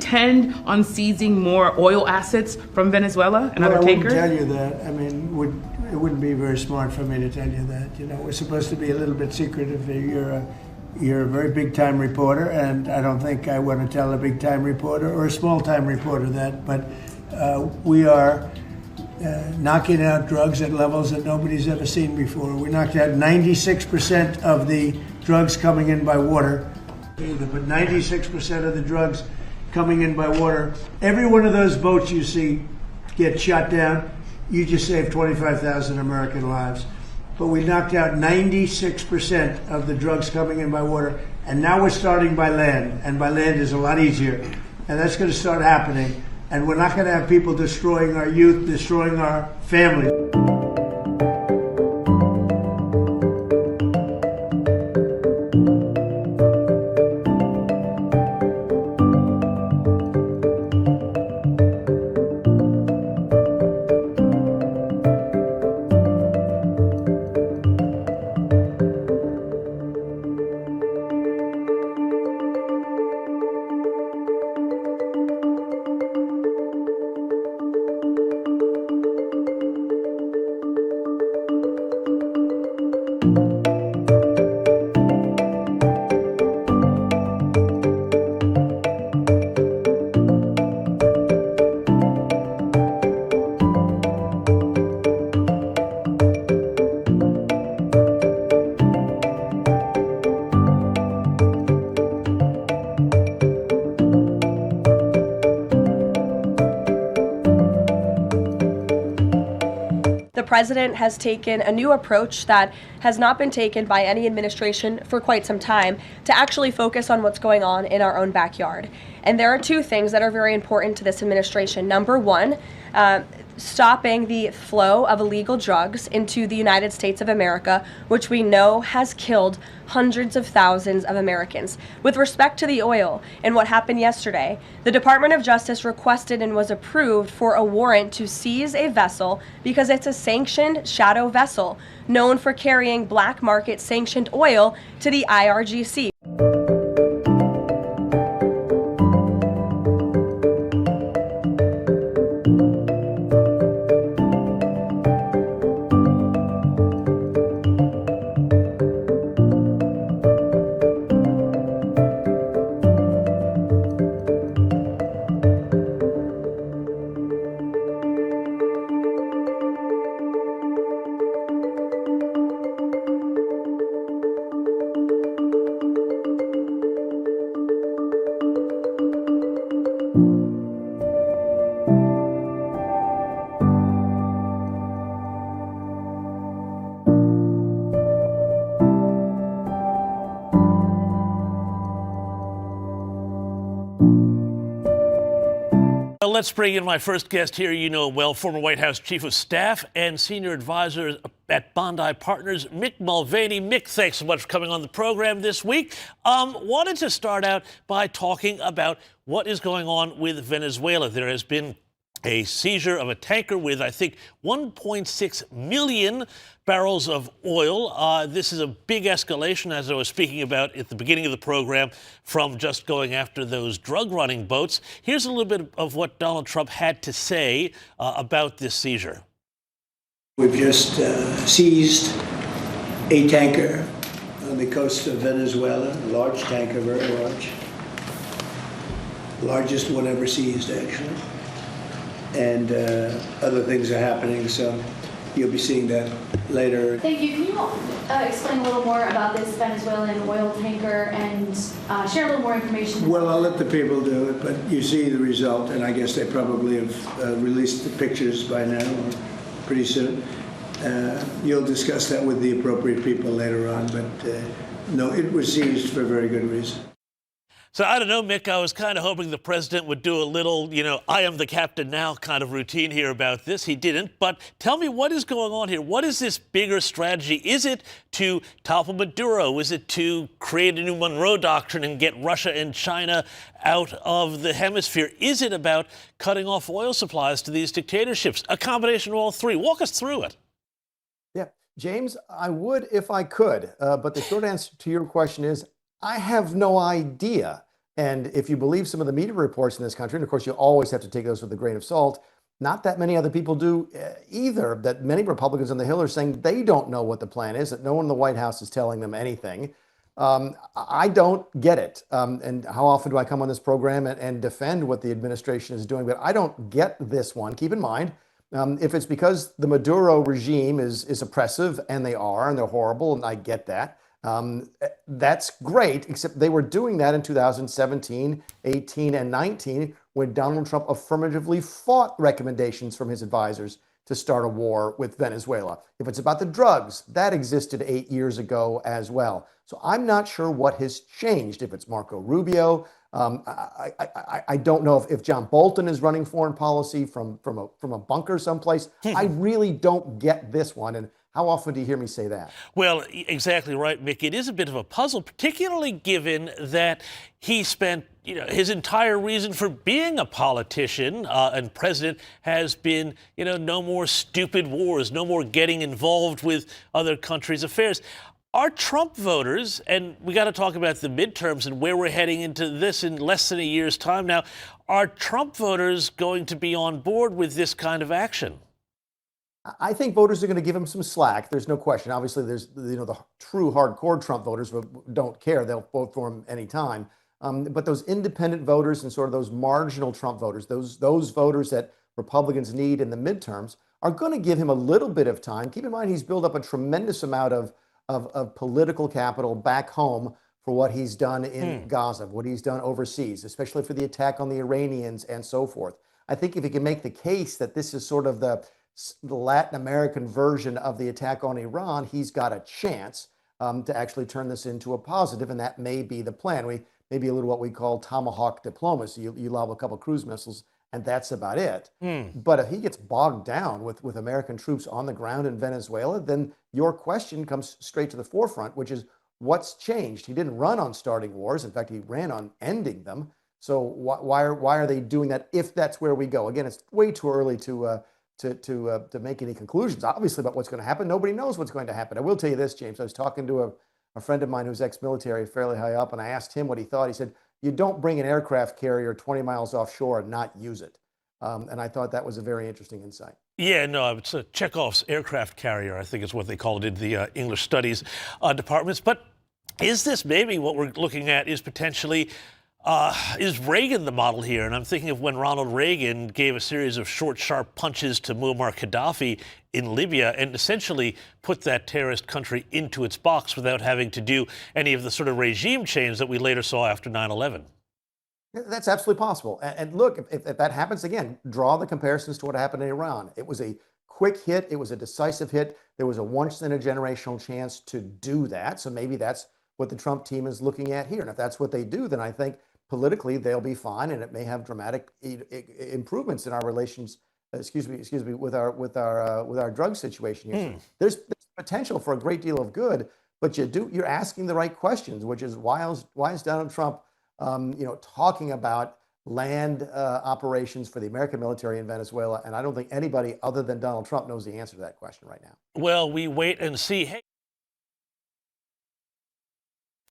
Intend on seizing more oil assets from Venezuela and other tankers? I wouldn't tell you that. I mean, it wouldn't be very smart for me to tell you that. You know, we're supposed to be a little bit secretive. You're a very big-time reporter, and I don't think I want to tell a big-time reporter or a small-time reporter that. But we are knocking out drugs at levels that nobody's ever seen before. We knocked out 96% of the drugs coming in by water. But 96% of the drugs coming in by water, every one of those boats you see get shot down, you just saved 25,000 American lives. But we knocked out 96% of the drugs coming in by water, and now we're starting by land, and by land is a lot easier. And that's going to start happening, and we're not going to have people destroying our youth, destroying our families. The president has taken a new approach that has not been taken by any administration for quite some time to actually focus on what's going on in our own backyard. And there are two things that are very important to this administration. Number one, stopping the flow of illegal drugs into the United States of America, which we know has killed hundreds of thousands of Americans. With respect to the oil and what happened yesterday, the Department of Justice requested and was approved for a warrant to seize a vessel because it's a sanctioned shadow vessel known for carrying black market sanctioned oil to the IRGC. Let's bring in my first guest here. You know well, former White House Chief of Staff and Senior Advisor at Bondi Partners, Mick Mulvaney. Mick, thanks so much for coming on the program this week. Wanted to start out by talking about what is going on with Venezuela. There has been a seizure of a tanker with, I think, 1.6 million barrels of oil. This is a big escalation, as I was speaking about at the beginning of the program, from just going after those drug-running boats. Here's a little bit of what Donald Trump had to say about this seizure. We've just seized a tanker on the coast of Venezuela, a large tanker, very large. Largest one ever seized, actually. And other things are happening, so you'll be seeing that later. Thank you. Can you explain a little more about this Venezuelan oil tanker and share a little more information? Well, I'll let the people do it, but you see the result, and I guess they probably have released the pictures by now, or pretty soon. You'll discuss that with the appropriate people later on, but no, it was seized for a very good reason. So I don't know, Mick, I was kind of hoping the president would do a little, I am the captain now kind of routine here about this. He didn't. But tell me, what is going on here? What is this bigger strategy? Is it to topple Maduro? Is it to create a new Monroe Doctrine and get Russia and China out of the hemisphere? Is it about cutting off oil supplies to these dictatorships? A combination of all three. Walk us through it. Yeah, James, I would if I could. But the short answer to your question is, I have no idea. And if you believe some of the media reports in this country, and of course you always have to take those with a grain of salt, not that many other people do either, that many Republicans on the Hill are saying they don't know what the plan is, that no one in the White House is telling them anything. I don't get it. And how often do I come on this program and defend what the administration is doing? But I don't get this one. Keep in mind, if it's because the Maduro regime is oppressive, and they are, and they're horrible, and I get that. That's great, except they were doing that in 2017, 18, and 19 when Donald Trump affirmatively fought recommendations from his advisors to start a war with Venezuela. If it's about the drugs, that existed 8 years ago as well. So I'm not sure what has changed. If it's Marco Rubio, I don't know if John Bolton is running foreign policy from a bunker someplace. I really don't get this one. And how often do you hear me say that? Well, exactly right, Mick. It is a bit of a puzzle, particularly given that he spent, his entire reason for being a politician and president has been, no more stupid wars, no more getting involved with other countries' affairs. Are Trump voters, and we got to talk about the midterms and where we're heading into this in less than a year's time now, are Trump voters going to be on board with this kind of action? I think voters are going to give him some slack. There's no question. Obviously, there's the true hardcore Trump voters who don't care. They'll vote for him anytime. But those independent voters and sort of those marginal Trump voters, those voters that Republicans need in the midterms, are going to give him a little bit of time. Keep in mind, he's built up a tremendous amount of political capital back home for what he's done in Gaza, what he's done overseas, especially for the attack on the Iranians and so forth. I think if he can make the case that this is sort of the Latin American version of the attack on Iran, he's got a chance to actually turn this into a positive, and that may be the plan. Maybe a little what we call tomahawk diplomacy. You lob a couple cruise missiles, and that's about it. But if he gets bogged down with American troops on the ground in Venezuela, then your question comes straight to the forefront, which is what's changed? He didn't run on starting wars. In fact, he ran on ending them. So why are they doing that if that's where we go? Again, it's way too early to make any conclusions, obviously, about what's going to happen. Nobody knows what's going to happen. I will tell you this, James. I was talking to a friend of mine who's ex-military, fairly high up, and I asked him what he thought. He said, you don't bring an aircraft carrier 20 miles offshore and not use it. And I thought that was a very interesting insight. Yeah, no, it's a Chekhov's aircraft carrier, I think is what they call it in the English studies departments. But is this maybe what we're looking at is potentially is Reagan the model here? And I'm thinking of when Ronald Reagan gave a series of short, sharp punches to Muammar Gaddafi in Libya and essentially put that terrorist country into its box without having to do any of the sort of regime change that we later saw after 9/11. That's absolutely possible. And look, if that happens again, draw the comparisons to what happened in Iran. It was a quick hit. It was a decisive hit. There was a once-in-a-generational chance to do that. So maybe that's what the Trump team is looking at here. And if that's what they do, then I think politically they'll be fine, and it may have dramatic improvements in our relations. Excuse me, with our drug situation here. There's potential for a great deal of good, but you're asking the right questions, which is why is Donald Trump talking about land operations for the American military in Venezuela? And I don't think anybody other than Donald Trump knows the answer to that question right now. Well, we wait and see. Hey.